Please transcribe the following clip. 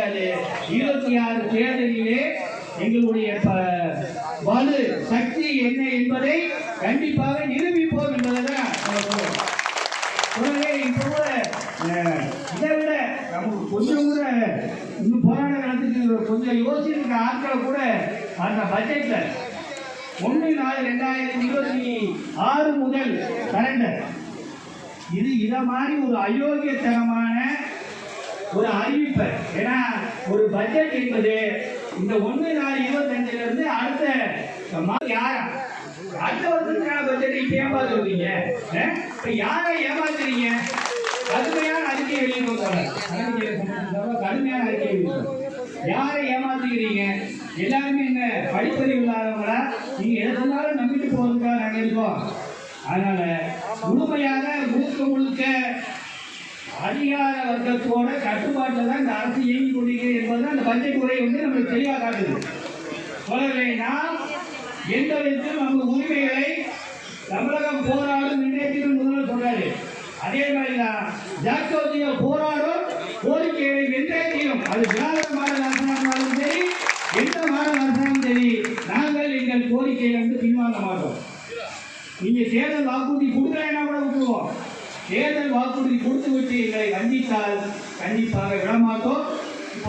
முடியாது. 26 தேர்தலிலே எங்களுடைய வலு சக்தி என்ன என்பதை கண்டிப்பாக நிரூபிப்போம் என்பதுதான். இதை விட நமக்கு கொஞ்சம் கூட இன்னும் போராட்ட காலத்துக்கு கொஞ்சம் யோசிக்கிற ஆட்களை கூட அந்த பட்ஜெட்ல 1/4/2026 முதல் சரண்டர் இத மாதிரி ஒரு அயோக்கியத்தனமான ஒரு அறிவிப்பை. ஏன்னா ஒரு பட்ஜெட் என்பது இந்த 1/4/25 இருந்து அடுத்த யாரா அடுத்த வருஷத்துக்கான பட்ஜெட் இப்ப ஏமாத்துறீங்க. யாரை ஏமாத்துறீங்க? கடுமையான அறிக்கை வெளியிட்டு கடுமையான அறிக்கை வெளியிட்டு யாரை ஏமாத்துகிறீங்க? எல்லாருமே என்ன படிப்பறிவு இல்லாதவங்களா? நீங்க எதை சொன்னாலும் நம்பிட்டு போறதுக்காக நாங்க இருக்கோம். அதனால முழுமையாக முழுக்க அதிகார வர்க்கத்தோட கட்டுப்பாட்டில் தான் இந்த அரசு இயங்கிக் கொண்டிருக்கிறது என்பதுதான் அந்த பட்ஜெட் உரை நம்மளுக்கு தெளிவாக காட்டுது. சொல்லலை நாம் எந்த விதத்திலும் நமக்கு உரிமைகளை தமிழகம் போராடும் இன்றைக்கு முதல்வர் சொல்றாரு. அதே மாதிரிதான் ஜாக்கிரதையா போராடும் கோரிக்கைகளை வென்றே தீரும். அது திராவிட மாடல் அரசாங்கம் சரி, எந்த மாடல் அரசாங்கம் சரி, நாங்கள் எங்கள் கோரிக்கையை பின்வாங்க மாட்டோம். நீங்க தேர்தல் வாக்குறுதி கொடுக்கலைன்னா கூட விட்டுருவோம். தேர்தல் வாக்குறுதி கொடுத்து விட்டு எங்களை கண்டித்தால் கண்டிப்பாக விடமாட்டோம்.